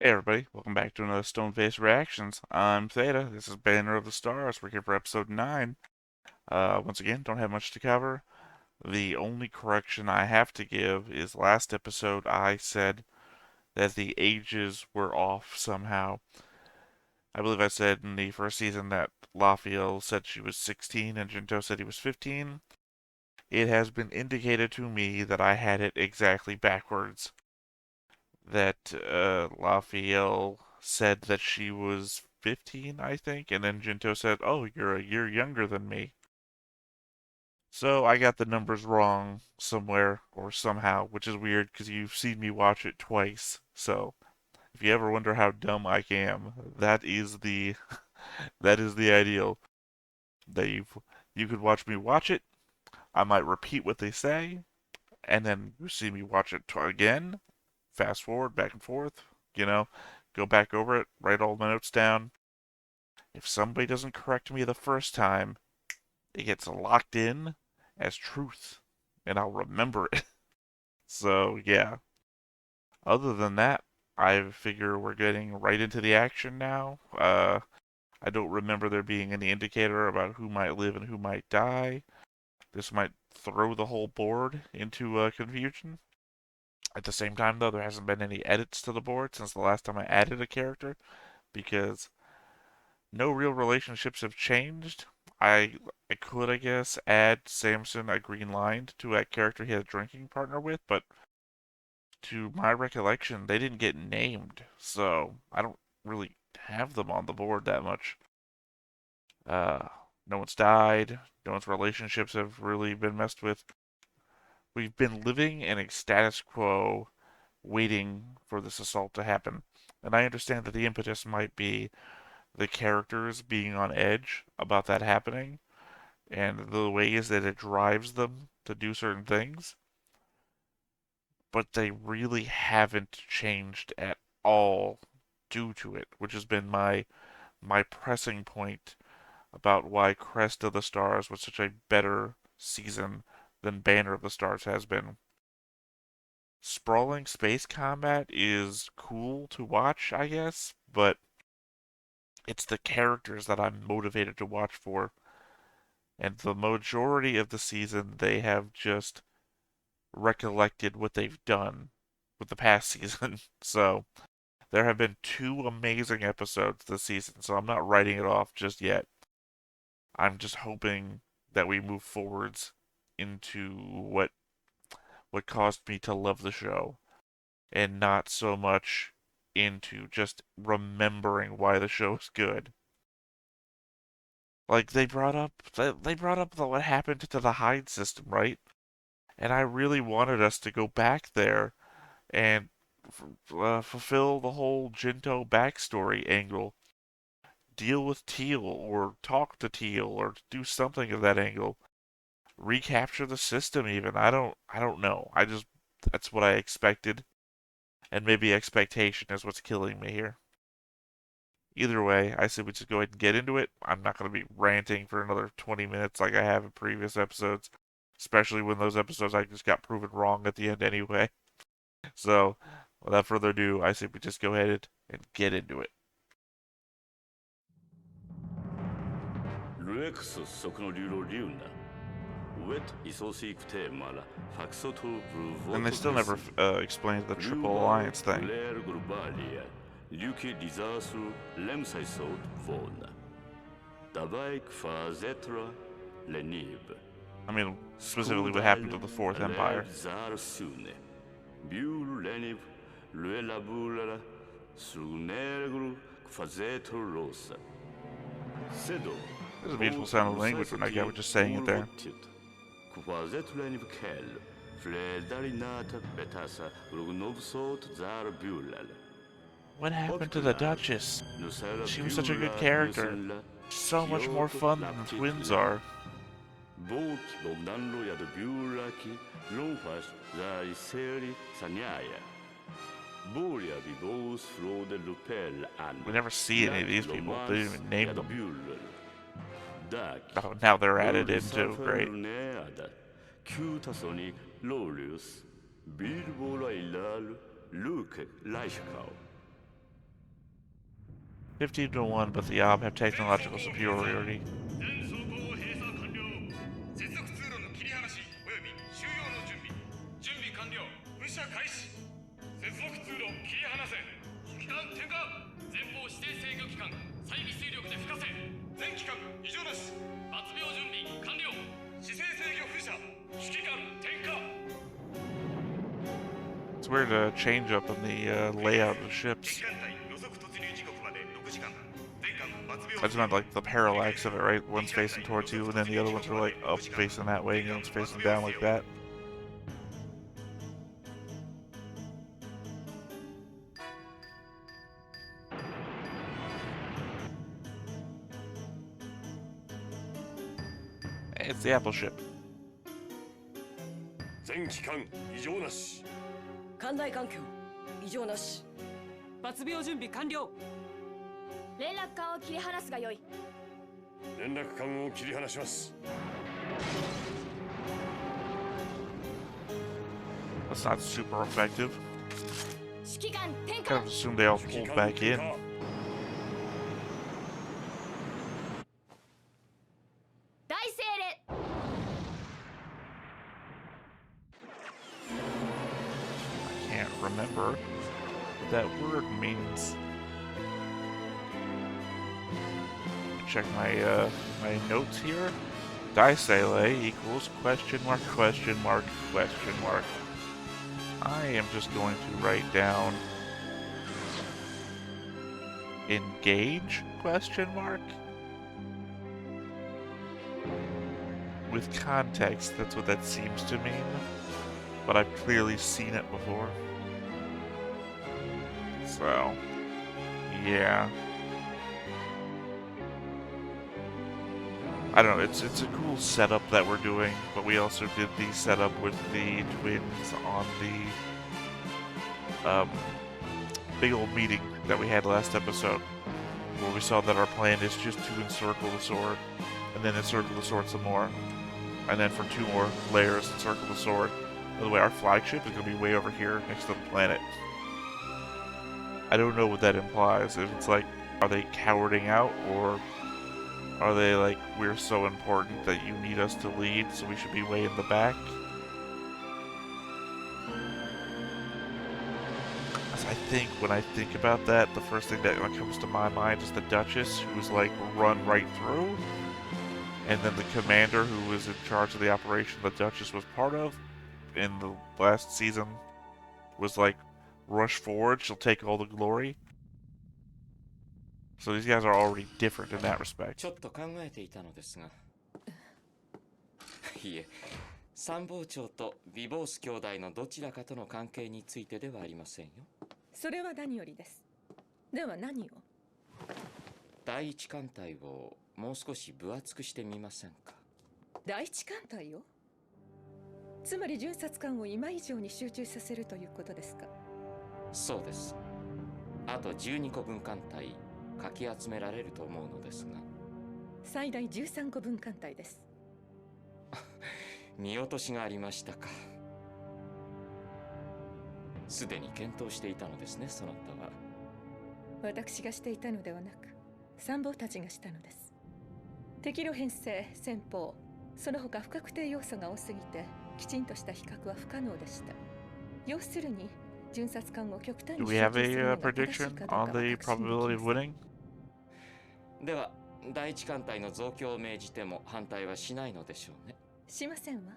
Hey everybody, welcome back to another Stone Face Reactions. I'm Theta, this is Banner of the Stars, we're here for episode 9. Once again, don't have much to cover. The only correction I have to give is last episode I said that the ages were off somehow. I believe I said in the first season that Lafiel said she was 16 and Jinto said he was 15. It has been indicated to me that I had it exactly backwards. That Lafiel said that she was 15, I think, and then Jinto said, "Oh, you're a year younger than me." So I got the numbers wrong somewhere or somehow, which is weird because you've seen me watch it twice. So if you ever wonder how dumb I am, that is the that is the ideal. That you could watch me watch it. I might repeat what they say, and then you see me watch it again, fast forward, back and forth, you know, go back over it, write all my notes down. If somebody doesn't correct me the first time, it gets locked in as truth, and I'll remember it. So, yeah. Other than that, I figure we're getting right into the action now. I don't remember there being any indicator about who might live and who might die. This might throw the whole board into confusion. At the same time, though, there hasn't been any edits to the board since the last time I added a character, because no real relationships have changed. I could, I guess, add Samson a green line to a character he had a drinking partner with, but to my recollection, they didn't get named, so I don't really have them on the board that much. Uh, no one's died. No one's relationships have really been messed with. We've been living in a status quo, waiting for this assault to happen. And I understand that the impetus might be the characters being on edge about that happening and the ways that it drives them to do certain things, but they really haven't changed at all due to it, which has been my pressing point about why Crest of the Stars was such a better season than Banner of the Stars has been. Sprawling space combat is cool to watch, I guess, but it's the characters that I'm motivated to watch for. And the majority of the season, they have just recollected what they've done with the past season. So there have been two amazing episodes this season, so I'm not writing it off just yet. I'm just hoping that we move forwards into what caused me to love the show, and not so much into just remembering why the show is good. Like they brought up what happened to the hide system, right? And I really wanted us to go back there and fulfill the whole Jinto backstory angle. Deal with Teal, or talk to Teal, or do something of that angle. Recapture the system, even. I don't know. That's what I expected, and maybe expectation is what's killing me here. Either way, I say we just go ahead and get into it. I'm not going to be ranting for another 20 minutes like I have in previous episodes, especially when those episodes I just got proven wrong at the end anyway. So, without further ado, I say we just go ahead and get into it. And they still never explained the Triple Alliance thing. I mean, specifically what happened to the Fourth Empire. It was a beautiful sound of language when that guy was just saying it there. What happened to the Duchess? She was such a good character. So much more fun than the twins are. We never see any of these people. They didn't even name them. Oh, now they're added in too. Great. 15 to 1, but the Ob have technological superiority. It's weird to change up in the layout of the ships. I just meant like the parallax of it, right? One's facing towards you, and then the other ones are like up facing that way, and the other one's facing down like that. It's the Apple ship. 全機関異常なし。艦内環境異常なし。抜病準備完了。連絡管を切り離すがよい。連絡管を切り離します。 That's not super effective. 指揮官転 Kind 換 of assumed they all pulled back in. 大精霊 I can't remember what that word means. Check my my notes here. Daisele equals question mark question mark question mark. I am just going to write down engage question mark. With context, that's what that seems to mean. But I've clearly seen it before. So, yeah. I don't know, it's a cool setup that we're doing, but we also did the setup with the twins on the big old meeting that we had last episode, where we saw that our plan is just to encircle the sword, and then encircle the sword some more, and then for 2 more layers encircle the sword. By the way, our flagship is going to be way over here next to the planet. I don't know what that implies. If it's like, are they cowarding out, or are they like, we're so important that you need us to lead, so we should be way in the back? I think when I think about that, the first thing that comes to my mind is the Duchess, who's like run right through, and then the commander who was in charge of the operation the Duchess was part of in the last season was like, rush forward, she'll take all the glory. So these guys are already different in that respect. ちょっと考えていたのですがいえ参謀長とビボース兄弟のどちらかとの関係についてではありませんよ。それは何よりです。では何を？第一艦隊をもう少し分厚くしてみませんか。第一艦隊を？つまり巡察官を今以上に集中させるということですか？そうです。あと12個分艦隊かき集められると思うのですが。最大13個分艦隊です。見落としがありましたか。すでに検討していたのですね、そなたは。私がしていたのではなく、参謀たちがしたのです。敵の編成、戦法、その他不確定要素が多すぎて、きちんとした比較は不可能でした。要するに、巡察官を極端に Do we have a prediction on the probability of winning? では、第一艦隊の増強を命じても反対はしないのでしょうね。しませんわ。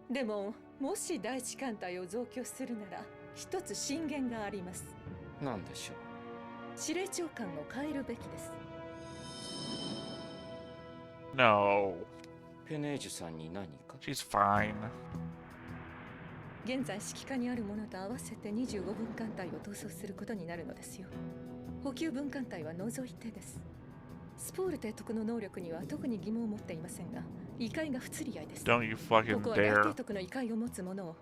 でも、もし第一艦隊を増強するなら、一つ進言があります。何でしょう。司令長官を変えるべきです。No. ペネージュさんに何か？ She's fine. 現在指揮下にあるものと合わせて25分艦隊を統率することになるのですよ。補給分艦隊は除いてです。スポール提督の能力には特に疑問を持っていませんが、異界が不釣り合いです。Don't you fucking ここは大 dare. 提督の異界を持つ者を。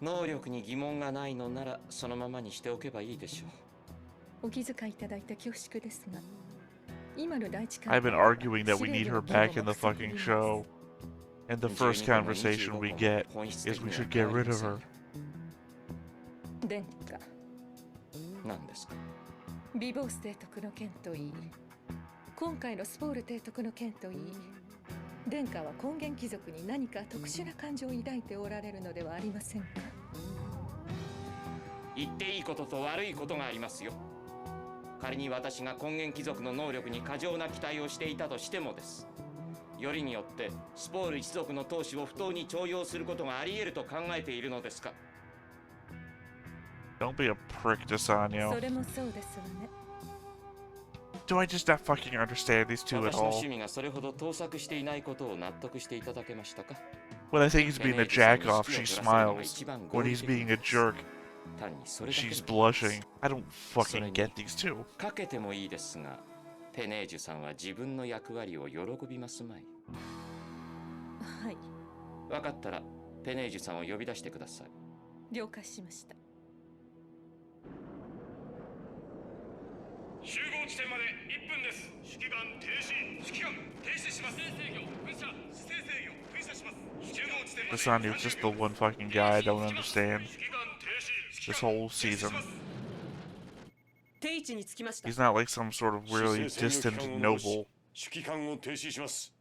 能力に疑問がないのならそのままにしておけばいいでしょう。お気遣いいただいて恐縮ですが、今の第一艦 I've 隊 been は arguing that we need her back in the fucking show. And the first conversation we get is we should get rid of her. 殿下、何ですか？ビボース提督の件といい、今回のスポール提督の件といい、殿下は根源貴族に何か特殊な感情を抱いておられるのではありませんか。言っていいことと悪いことがありますよ。仮に私が根源貴族の能力に過剰な期待をしていたとしてもです。よりによってスポール一族の当主を不当に重用することがあり得ると考えているのですか。 Don't be a prick, そ Desanio. れもそうですわね。Do I just not fucking understand these two at 私の all? 趣味がそれほど盗作していないことを納得していただけましたか。 When I think he's being a テネージさんに jack-off, 指 she 揮を取らせるのが smiles. 一番 When 合理 he's 的 being a です。 jerk, 単にそれだけ she's でもいいです。 blushing. I don't fucking get these two. かけてもいいですが、テネージュさんは自分の役割を喜びますまい。はい、分かったらテネージュさんを呼び出してください。了解しました。集合地点まで1分です。指揮官停止。指揮官停止します。姿勢制御噴射。姿勢制御噴射します。集合地点まで Desanio's just the one fucking guy I don't understand 指揮官停止。 this whole season. 定位置につきました。 He's not like some sort of really distant noble. 指揮官を停止します。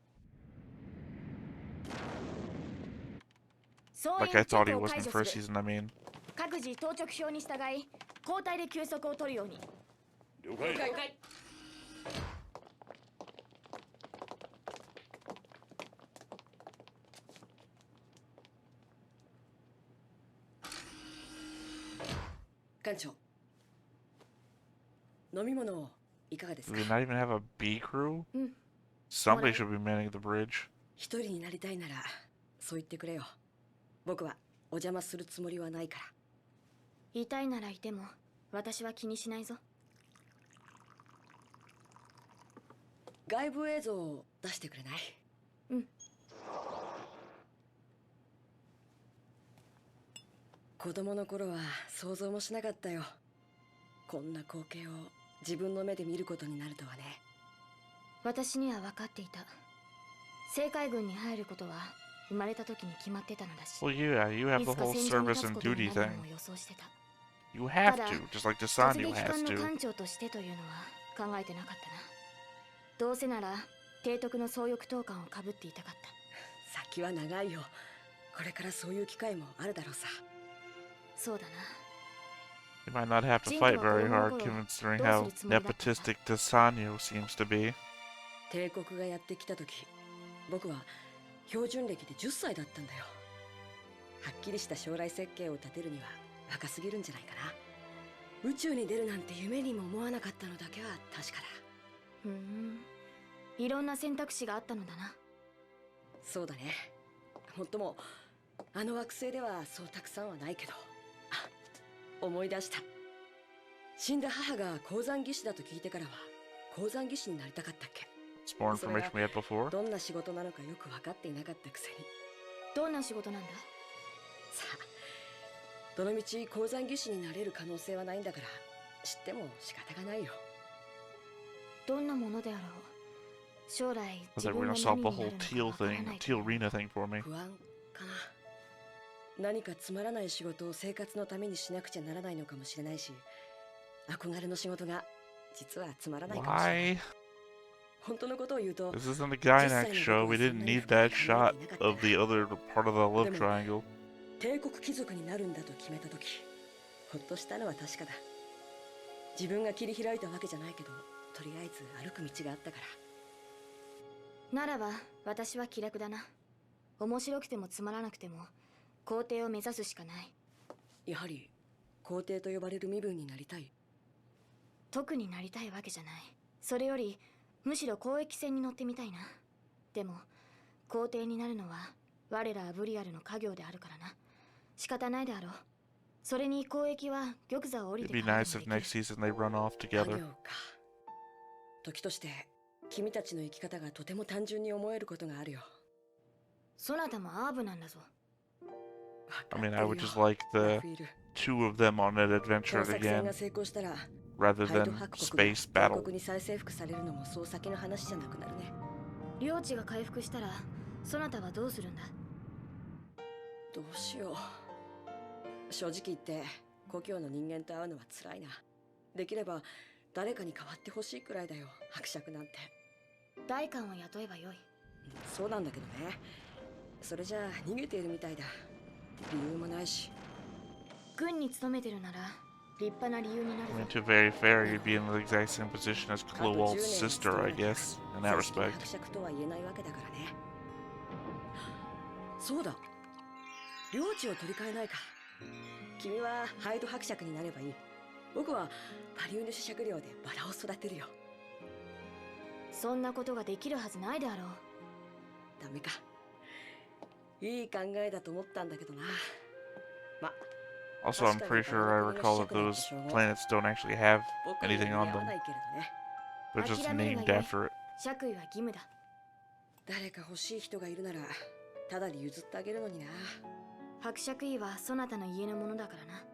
総 Like I 員チェ thought ッ he クを was 解 in 除 the first する。 season, I mean. 各自当直表に従い交代で休息を取るように。了解。了解。艦長、飲み物いかがです Do か。 they not even have a B crew? うん。 Somebody should be manning the bridge. 一人になりたいならそう言ってくれよ。僕はお邪魔するつもりはないから。いたいならいても私は気にしないぞ。外部映像を出してくれない。うん。子供の頃は想像もしなかったよ。こんな光景を自分の目で見ることになるとはね。私には分かっていた。政界軍に入ることは生まれた時に決まってたのだし。 Well, yeah, you have い the つか whole 戦場に service 立つ and ことに duty なる thing. のも予想してた。 You have ただ to, just like 突 Desanio 撃艦 has の to. 艦長としてというのは考えてなかったな。どうせなら提督の総翼統監をかぶっていたかった。先は長いよ。これからそういう機会もあるだろうさ。そうだな。 You might not have to fight very hard, considering how nepotistic Desanio seems to be. 帝国がやってきた時、僕は標準歴で10歳だったんだよ。はっきりした将来設計を立てるには若すぎるんじゃないかな。宇宙に出るなんて夢にも思わなかったのだけは確かだ。いろんな選択肢があったのだな。そうだね。もっともあの惑星ではそうたくさんはないけど。あ、思い出した。死んだ母が鉱山技師だと聞いてからは鉱山技師になりたかったっけ。 It's more information we had before. どんな仕事なのかよく分かっていなかったくせに。どんな仕事なんだ。さあ、どのみち鉱山技師になれる可能性はないんだから知っても仕方がないよ。どんなものであろう。将来 I 自 thought we 分 were が gonna 何 solve に the な whole るのか teal わから thing, ないか teal ら。 arena thing for me. 不安かな。何かつまらない仕事を生活のためにしなくちゃならないのかもしれないし、憧れの仕事が実はつまらないかもしれない。 Why? 本当のことを言うと、 This isn't the Gynax show. We didn't need that shot of the other part of the love triangle. 帝国貴族になるんだと決めた時、ほっとしたのは確かだ。自分が切り開いたわけじゃないけど、とりあえず歩く道があったから。ならば私は気楽だな。面白くてもつまらなくても皇帝を目指すしかない。やはり皇帝と呼ばれる身分になりたい。特になりたいわけじゃない。それよりむしろ交易船に乗ってみたいな。でも皇帝になるのは我らアブリアルの家業であるからな。仕方ないであろう。それに交易は玉座を降り It'd て be から nice if next season they run off 家 together. 業か。時として君たちの生き方がとても単純に思えることがあるよ。そなたもアーブなんだぞ。 I mean, I would just like the two of them on an adventure この作戦 again, が成功したら rather ハイド than 伯国 space が battle. 帝国に再征服されるのもそう先の話じゃなくなるね。領地が回復したらそなたはどうするんだ。どうしよう。正直言って故郷の人間と会うのは辛いな。できれば誰かに代わってほしいくらいだよ、伯爵なんて。代官を雇えばよい。そうなんだけどね。それじゃあ逃げているみたいだ。理由もないし。軍に勤めてるなら立派な理由になる I mean, ぞ。 to be very fair, you'd be in the exact same position as あと10 Clowald's 年 sister, I guess, in that 正式な respect. 伯爵とは言えないわけだからね。そうだ、領地を取り替えないか。君はハイド伯爵になればいい。僕はパリウヌシ爵領でバラを育てるよ。そんなことができるはずないであろう。ダメか。いい考えだと思ったんだけどな。ま、 Also, I'm pretty sure I recall that those planets don't actually have 僕に anything 似合 on わ them. ないけれどね。 They're just 諦めるが named よい。 after it. 爵位は義務だ。誰か欲しい人がいるならただで譲ってあげるのにな。伯爵位はそなたの家のものだからな。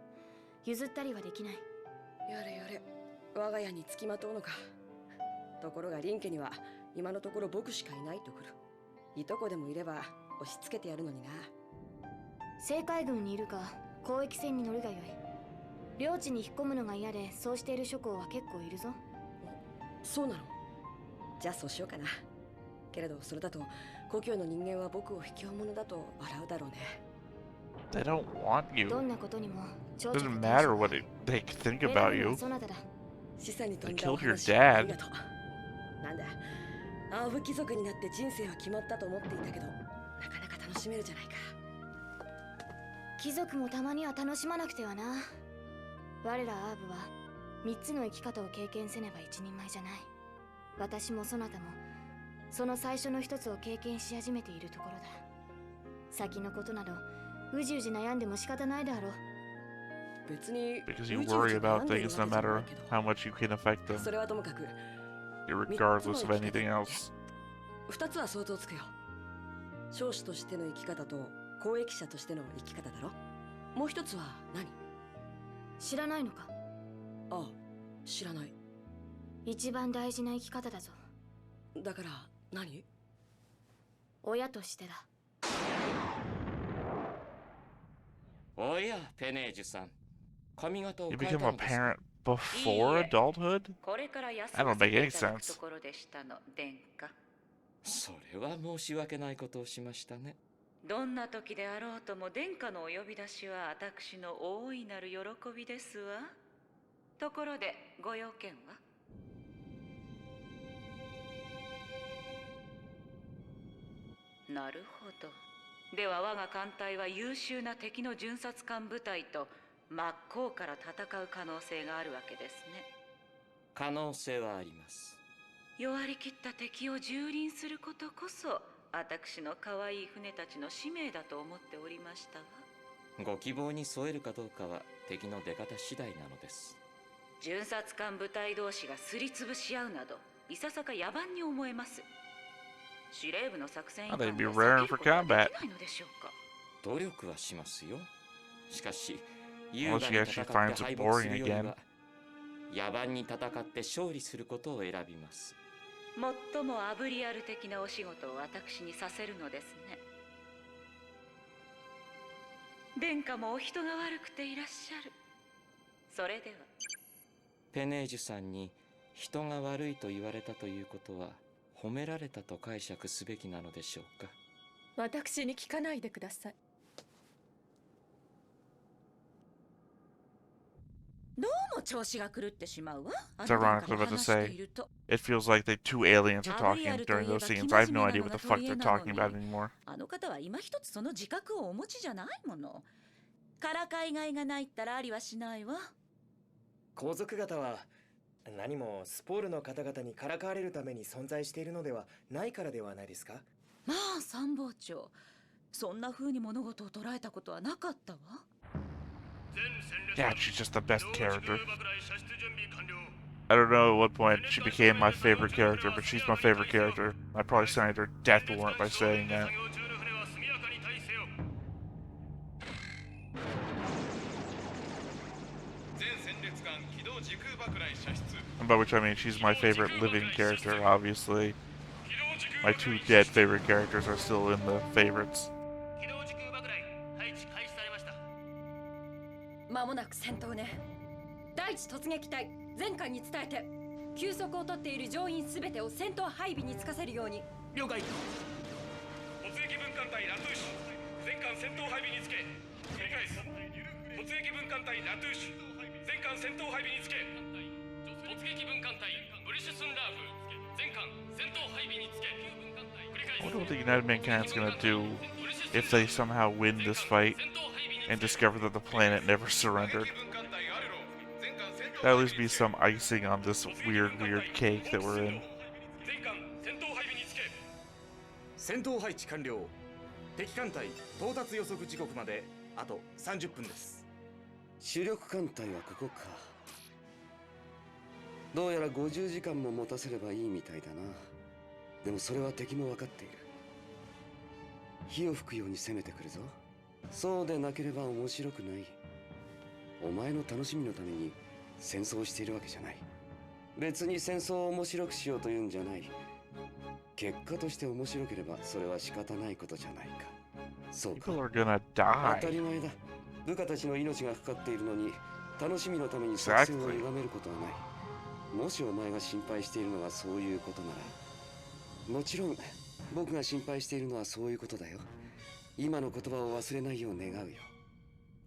譲ったりはできない。やれやれ、我が家につきまとうのか。ところが林家には今のところ僕しかいないと来る。いとこでもいれば押し付けてやるのにな。政海軍にいるか交易船に乗るがよい。領地に引っ込むのが嫌でそうしている諸侯は結構いるぞ。そうなの？じゃあそうしようかな。けれどそれだと故郷の人間は僕を卑怯者だと笑うだろうね。They don't want ど you. んなことにも It doesn't matter what they think about you. そなただ。示唆に飛ん They だお killed your 話 dad. ありがとう。なんだ、青武貴族になって人生は決まったと思っていたけど、なかなか楽しめるじゃないか。貴族もたまには楽しまなくてはな。我らアーブは3つの生き方を経験せねば一人前じゃない。私もそなたもその最初の一つを経験し始めているところだ。先のことなどうじうじ悩んでも仕方ないであろう。別に Because you うじう worry じ about 悩んでいる things わ no けじゃない matter けど、 how much you can affect them, それはともかく regardless of anything else. 2つは想像つくよ。将士としての生き方と交易者としての生き方だろ。もう一つは何？知らないのか？ああ、知らない。一番大事な生き方だぞ。だから何？親としてだ。おや、ペネージュさん。髪型を You 変え become た a のですか？ parent before adulthood? これから休 I ま don't せ make て any いただく sense. ところでしたの、殿下。それは申し訳ないことをしましたね。どんな時であろうとも殿下のお呼び出しは私の大いなる喜びですわ。ところでご用件は？なるほど。では我が艦隊は優秀な敵の巡察官部隊と真っ向から戦う可能性があるわけですね。可能性はあります。弱り切った敵を蹂躙することこそ私の可愛い船たちの使命だと思っておりましたわ。ご希望に添えるかどうかは敵の出方次第なのです。巡察官部隊同士がすりつぶし合うなどいささか野蛮に思えます。司令部の作戦以 Oh, 外 they'd be は raring 避け for ることは combat. できないのでしょうか。努力はしますよ。しかし、優 Unless 雅 you に actually 戦って finds it 敗北 boring するより again. は、野蛮に戦って勝利することを選びます。最もアブリアル的なお仕事を私にさせるのですね。殿下もお人が悪くていらっしゃる。それでは。ペネージュさんに人が悪いと言われたということは褒められたと解釈すべきなのでしょうか。私に聞かないでください。どうも調子が狂ってしまうわ。 It's ironic, I was about to say. It feels like the two aliens are talking during those scenes. I have no idea what the fuck they're talking about anymore. あの方は今一つその自覚をお持ちじゃないもの。からかいがいがないったらありはしないわ。皇族方は何もスポールの方々にからかわれるために存在しているのではないからではないですか。まあ参謀長、そんな風に物事を捉えたことはなかったわ。 Yeah, she's just the best character. I don't know at what point she became my favorite character, but she's my favorite character. I probably signed her death warrant by saying that. And by which I mean she's my favorite living character, obviously. My two dead favorite characters are still in the favorites. 間もなく戦闘ね。第一突撃隊全艦に伝えて休息を取っている乗員すべてを戦闘配備につかせるように。了解。突撃分艦隊ラトゥーシュ全艦戦闘配備につけ。繰り返す。突撃分艦隊ラトゥーシュ全艦戦闘配備につけ。突撃分艦隊ブリシュスンラーフ全艦戦闘配備につけ。繰り返 I す。 wonder what the United Mankind's gonna do if they somehow win this fight and discover that the planet never surrendered. That'll at least be some icing on this weird cake that we're in. 全艦戦闘配備につけ。戦闘配置完了。敵艦隊到達予測時刻まであと30分です。主力艦隊はここか。どうやら50時間も持たせればいいみたいだな。でもそれは敵も分かっている。火を吹くように攻めてくるぞ。そうでなければ面白くない。お前の楽しみのために戦争をしているわけじゃない。別に戦争を面白くしようというんじゃない。結果として面白ければそれは仕方ないことじゃないか。そうか。 People are gonna 当 die. たり前だ。部下たちの命がかかっているのに楽しみのために作戦を歪めることはない。もしお前が心配しているのがそういうことなら、もちろん僕が心配しているのはそういうことだよ。今の言葉を忘れないよう願うよ。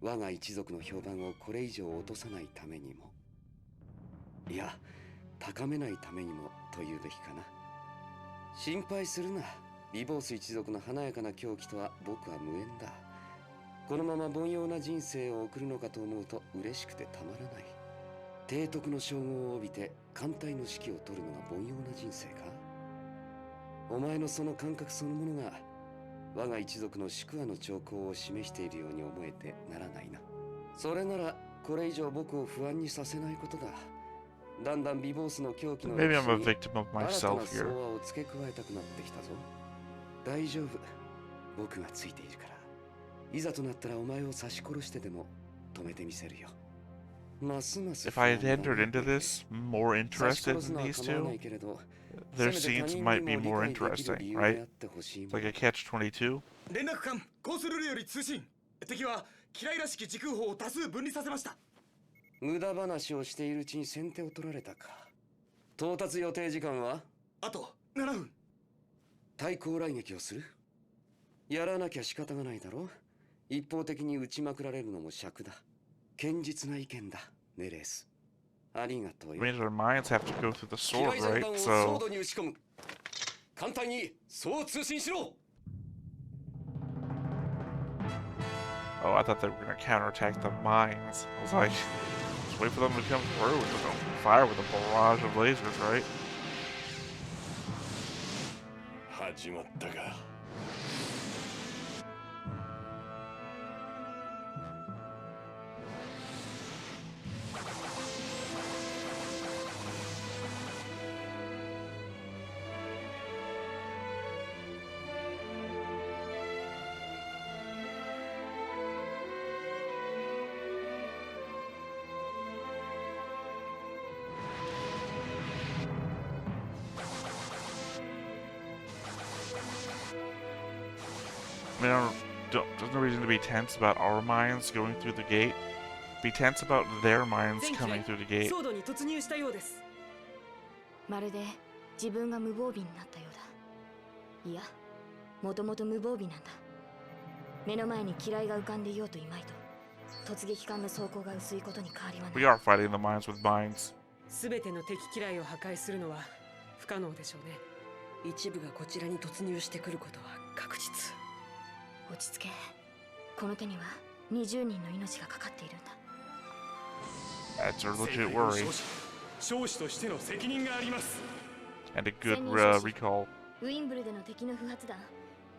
我が一族の評判をこれ以上落とさないためにも、いや高めないためにもというべきかな。心配するな。リボース一族の華やかな狂気とは僕は無縁だ。このまま凡庸な人生を送るのかと思うと嬉しくてたまらない。提督の称号を帯びて艦隊の指揮を取るのが凡庸な人生か。お前のその感覚そのものが我が一族の宿儺の兆候を示しているように思えてならないな。それならこれ以上僕を不安にさせないことだ。だんだんビボースの狂気の Maybe 歴 I'm 史 a に victim of 新た myself な here. 相和を付け加えたくなってきたぞ。大丈夫。僕がついているから。いざとなったらお前を刺し殺してでも止めてみせるよ。ますます If I had entered into this more interested in these two, their scenes might be more interesting, right? It's like a catch-22. 連絡艦コースルールより通信。敵は機雷らしき時空砲を多数分離させました。無駄話をしているうちに先手を取られたか。到達予定時間はあと7分。対抗雷撃をする。やらなきゃ仕方がないだろう。一方的に撃ちまくられるのも尺だ。堅実な意見だ、ネレース。ありがとう I よ。 mean, their minds have to go through the 機 sword, 雷銃 right? 弾をソ So ードに撃ち込む。艦隊にそう通信しろ。 Oh, I thought they were gonna counterattack the mines. I was like, just wait for them to come through and just open fire with a barrage of lasers, right? 始まったか。I mean, there's no reason to be tense about our mines going through the gate. Be tense about their mines coming through the gate. 騒動に突入したようです。まるで自分が無防備になったようだ。いや、もともと無防備なんだ。目の前に機雷が浮かんでいようといまいと、突撃艦の装甲が薄いことに変わりはない。 We are fighting the mines with mines. すべての敵機雷を破壊するのは不可能でしょうね。一部がこちらに突入してくることは確実。落ち着け。この手には20人の命がかかっているんだ。 That's a legit worry. 将士としての責任があります。 And a good recall. ウィンブルでの敵の不発弾、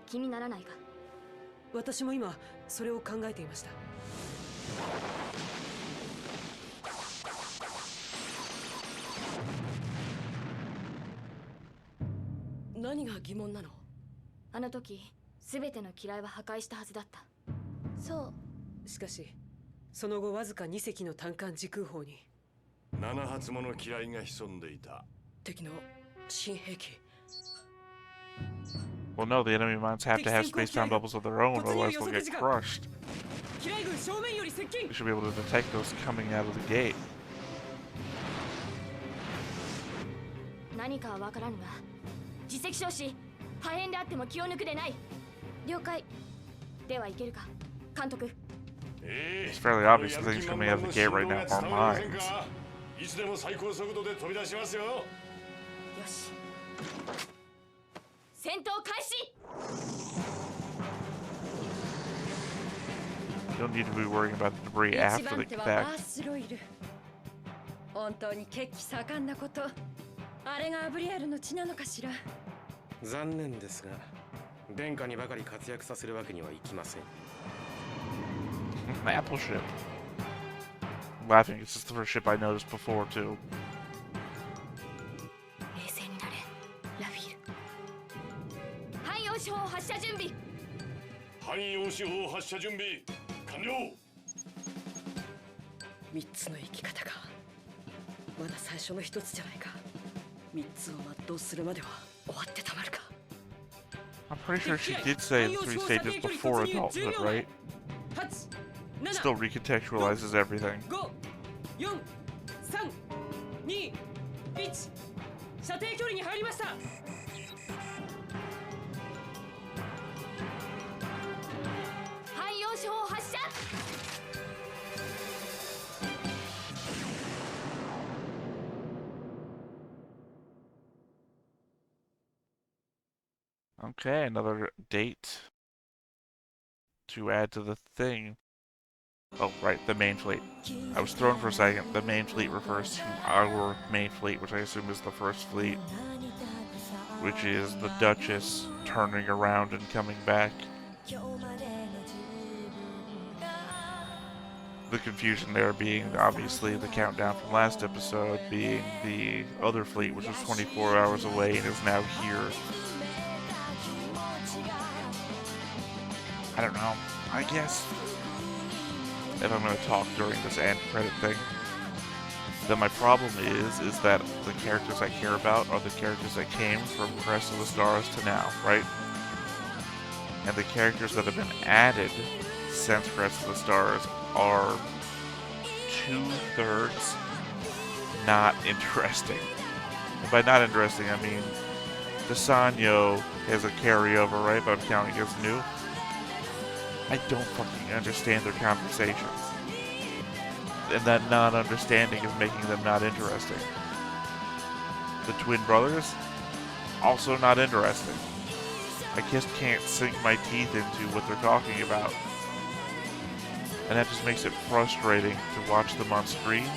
気にならないか？私も今それを考えていました。何が疑問なの？あの時、すべての機雷は破壊したはずだった。そう。しかし、その後わずか2隻の単艦時空砲に7発もの機雷が潜んでいた。敵の新兵器。Well, no, the enemy mines have to have space-time bubbles of their own, otherwise they'll get crushed. 機雷軍正面より接近。 We should be able to detect those coming out of the gate. 何かはわからぬが、自責少子破片であっても気を抜くでない。了解。では行けるか、監督。It's fairly obvious the things coming out of the gate right now are mines. いつでも最高速度で飛び出しますよ。よし。戦闘開始。You don't need to be worrying about the debris after the fact. 本当に血気盛んなこと。あれがアブリエルの血なのかしら。残念ですが、殿下にばかり活躍させるわけにはいきません。Apple ship. I'm laughing, it's just the first ship I noticed before, too. 冷静になれ、ラフィール。汎用手法発射準備。汎用手法発射準備完了。3つの生き方か。まだ最初の1つじゃないか。3つを全うするまでは終わってたまるか。I'm pretty sure she did say the 3 stages before adulthood, right? Still recontextualizes everything. 5、4、3、2、1。射程距離に入りました。汎用手法発射。Okay, another date to add to the thing. Oh, right, the main fleet. I was thrown for a second. The main fleet refers to our main fleet, which I assume is the first fleet, which is the Duchess turning around and coming back. The confusion there being, obviously, the countdown from last episode being the other fleet, which was 24 hours away and is now here. I don't know. I guess if I'm going to talk during this end credit thing, then my problem is that the characters I care about are the characters that came from Crest of the Stars to now, right? And the characters that have been added since Crest of the Stars are 2/3 not interesting. And by not interesting, I mean DeSanyo is a carryover, right? But I'm counting as new. I don't fucking understand their conversations. And that non-understanding is making them not interesting. The twin brothers, also not interesting. I just can't sink my teeth into what they're talking about. And that just makes it frustrating to watch them on screen.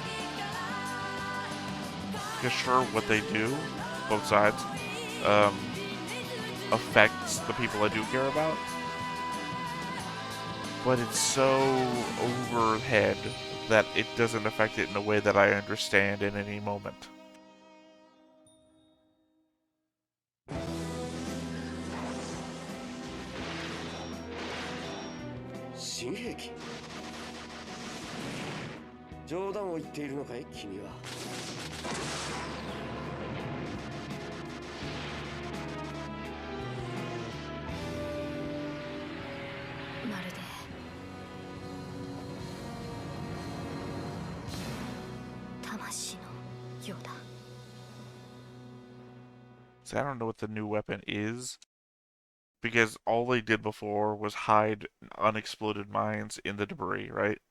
Because sure, what they do, both sides, affects the people I do care about. But it's so overhead that it doesn't affect it in a way that I understand in any moment. Shinheki? 冗談を言っているのかい君は。まるで魂のようだ。So I don't know what the new weapon is, because all they did before was hide unexploded mines in the debris, right?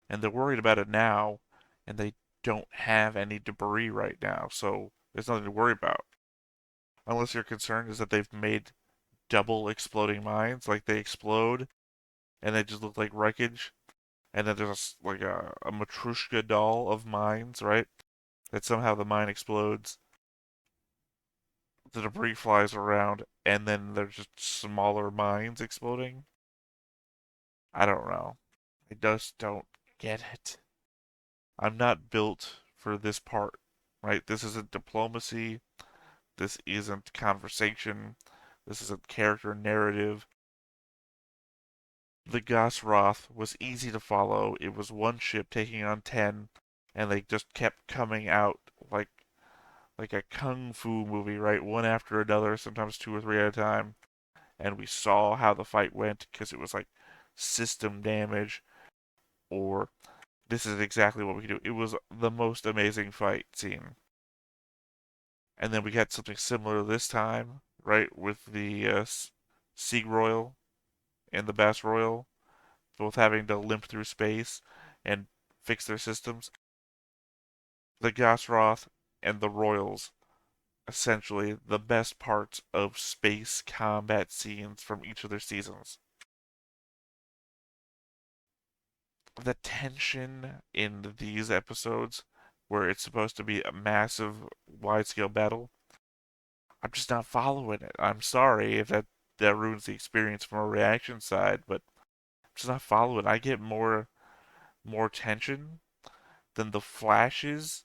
And they're worried about it now, and they don't have any debris right now, so there's nothing to worry about. Unless your concern is that they've made double exploding mines, like they explode, and they just look like wreckage, and then there's like a Matryoshka doll of mines, right? That somehow the mine explodes, the debris flies around, and then there's just smaller mines exploding. I don't know. I just don't get it. I'm not built for this part, right? This isn't diplomacy. This isn't conversation. This isn't character narrative. The Gosroth was easy to follow. It was one ship taking on 10, and they just kept coming out like a kung fu movie, right? One after another, sometimes 2 or 3 at a time. And we saw how the fight went because it was like system damage, or this is exactly what we can do. It was the most amazing fight scene. And then we got something similar this time, right, with the Seagroil and the Basroil, both having to limp through space and fix their systems. The Gosroth and the Royals, essentially the best parts of space combat scenes from each of their seasons. The tension in these episodes, where it's supposed to be a massive wide scale battle, I'm just not following it. I'm sorry if that ruins the experience from a reaction side, but I'm just not following. I get more tension than the flashes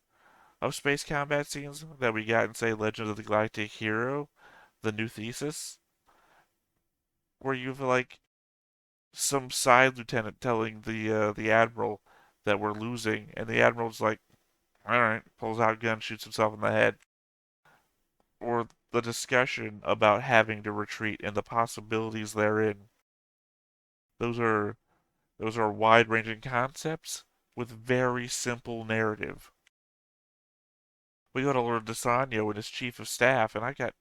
of space combat scenes that we got in, say, Legend of the Galactic Hero, the New Thesis, where you have like some side lieutenant telling the admiral that we're losing, and the admiral's like, "All right," pulls out a gun, shoots himself in the head, or the discussion about having to retreat and the possibilities therein. Those are those are wide-ranging concepts with very simple narrative. We go to Lord Desagno and his chief of staff, and I got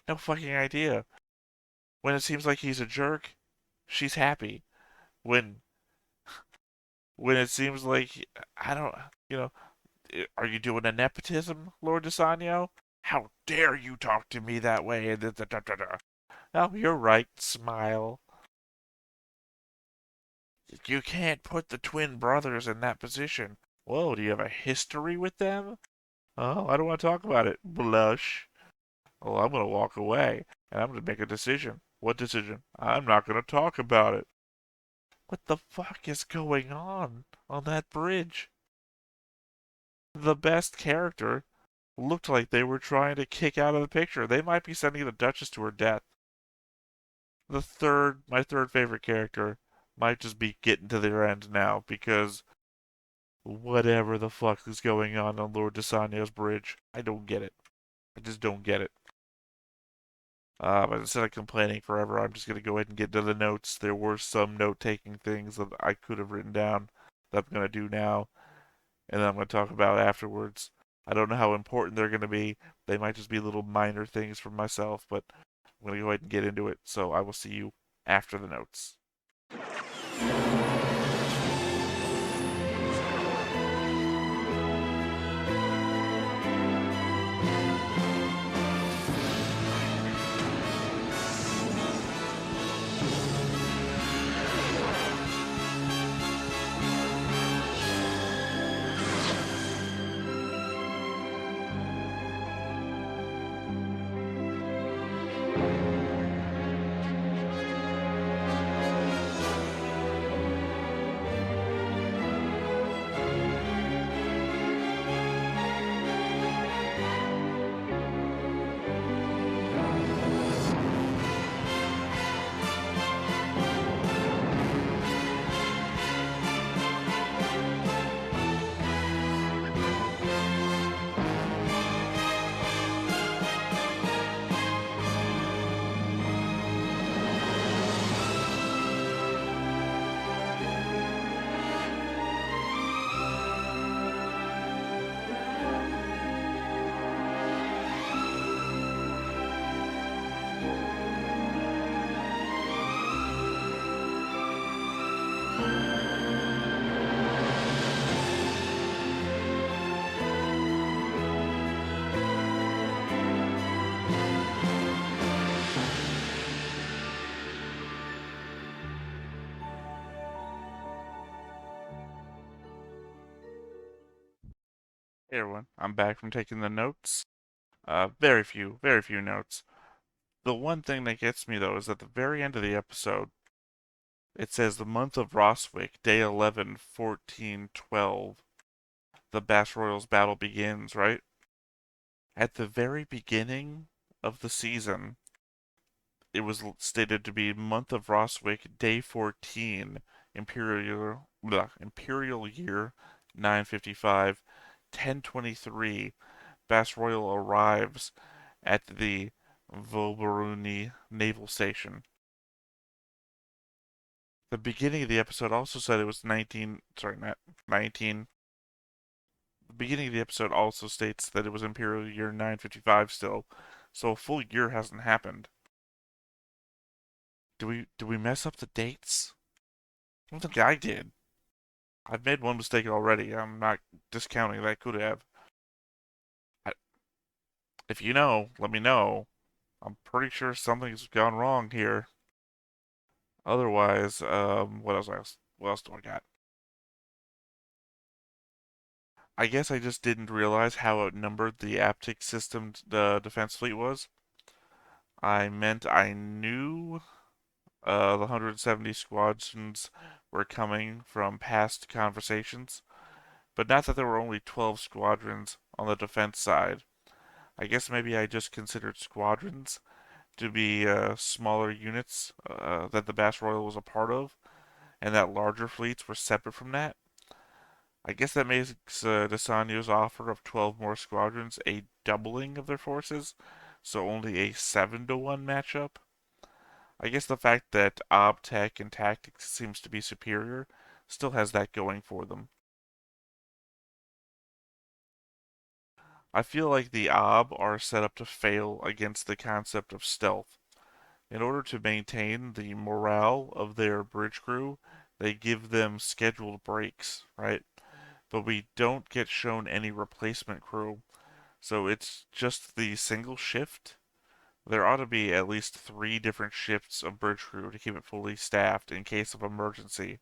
no fucking idea. When it seems like he's a jerk, she's happy. When when it seems like I don't, you know, are you doing a nepotism, Lord Desagno? How dare you talk to me that way? Oh, you're right. Smile. You can't put the twin brothers in that position. Whoa, do you have a history with them? Oh, I don't want to talk about it. Blush. Well, I'm going to walk away and I'm going to make a decision. What decision? I'm not going to talk about it. What the fuck is going on that bridge? The best character looked like they were trying to kick out of the picture. They might be sending the Duchess to her death. My third favorite character might just be getting to their end now because whatever the fuck is going on Lord Desagno's bridge, I don't get it. I just don't get it. But instead of complaining forever, I'm just gonna go ahead and get to the notes. There were some note-taking things that I could have written down that I'm gonna do now, and then I'm gonna talk about afterwards. I don't know how important they're gonna be. They might just be little minor things for myself, but I'm gonna go ahead and get into it. So I will see you after the notes. Hey everyone, I'm back from taking the notes. Very few notes. The one thing that gets me though is at the very end of the episode, it says the month of Roswick, day 11, 1412. The Basroil's battle begins, right? At the very beginning of the season, it was stated to be month of Roswick, day 14, Imperial year 955, 1023. Basroil arrives at the Vobaruni naval station. The beginning of the episode also said it was 19, sorry, not 19. The beginning of the episode also states that it was Imperial Year 955 still, so a full year hasn't happened. Did we mess up the dates? I don't think I did. I've made one mistake already. I'm not discounting that I could have. If you know, let me know. I'm pretty sure something's gone wrong here. Otherwise, what else do I got? I guess I just didn't realize how outnumbered the Aptic system the defense fleet was. I meant I knew the 170 squadrons were coming from past conversations, but not that there were only 12 squadrons on the defense side. I guess maybe I just considered squadrons to be smaller units that the Basroil was a part of, and that larger fleets were separate from that. I guess that makes Desanio's offer of 12 more squadrons a doubling of their forces, so only a 7-to-1 matchup. I guess the fact that Ob Tech and Tactics seems to be superior still has that going for them. I feel like the Ob are set up to fail against the concept of stealth. In order to maintain the morale of their bridge crew, they give them scheduled breaks, right? But we don't get shown any replacement crew, so it's just the single shift. There ought to be at least 3 different shifts of bridge crew to keep it fully staffed in case of emergency.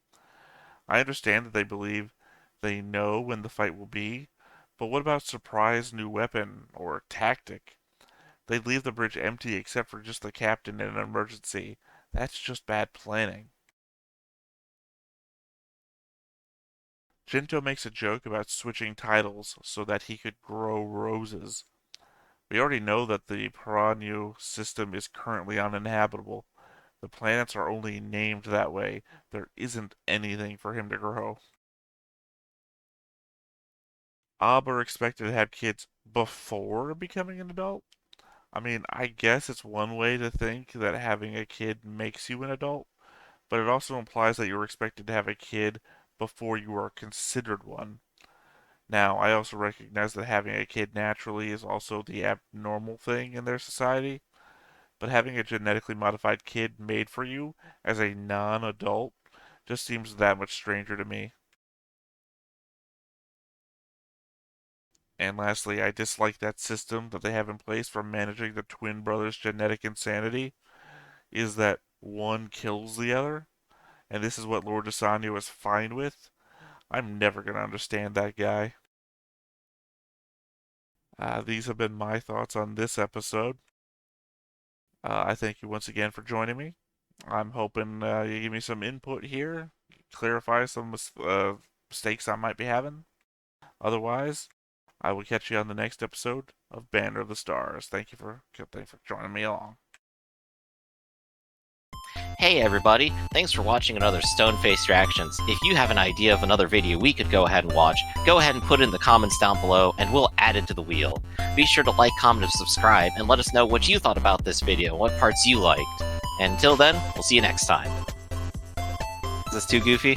I understand that they believe they know when the fight will be, but what about surprise new weapon or tactic? They leave the bridge empty except for just the captain in an emergency. That's just bad planning. Jinto makes a joke about switching titles so that he could grow roses. We already know that the Piranha system is currently uninhabitable. The planets are only named that way. There isn't anything for him to grow. Ab are expected to have kids before becoming an adult? I mean, I guess it's one way to think that having a kid makes you an adult, but it also implies that you're expected to have a kid before you are considered one. Now, I also recognize that having a kid naturally is also the abnormal thing in their society, but having a genetically modified kid made for you as a non-adult just seems that much stranger to me. And lastly, I dislike that system that they have in place for managing the twin brothers' genetic insanity, is that one kills the other, and this is what Lord Desanio is fine with. I'm never going to understand that guy. These have been my thoughts on this episode. I thank you once again for joining me. I'm hoping you give me some input here, clarify some mistakes I might be having. Otherwise, I will catch you on the next episode of Banner of the Stars. Thank you for joining me along. Hey everybody, thanks for watching another Stone-Faced Reactions. If you have an idea of another video we could go ahead and watch, go ahead and put it in the comments down below and we'll add it to the wheel. Be sure to like, comment, and subscribe and let us know what you thought about this video, what parts you liked. And until then, we'll see you next time. Is this too goofy?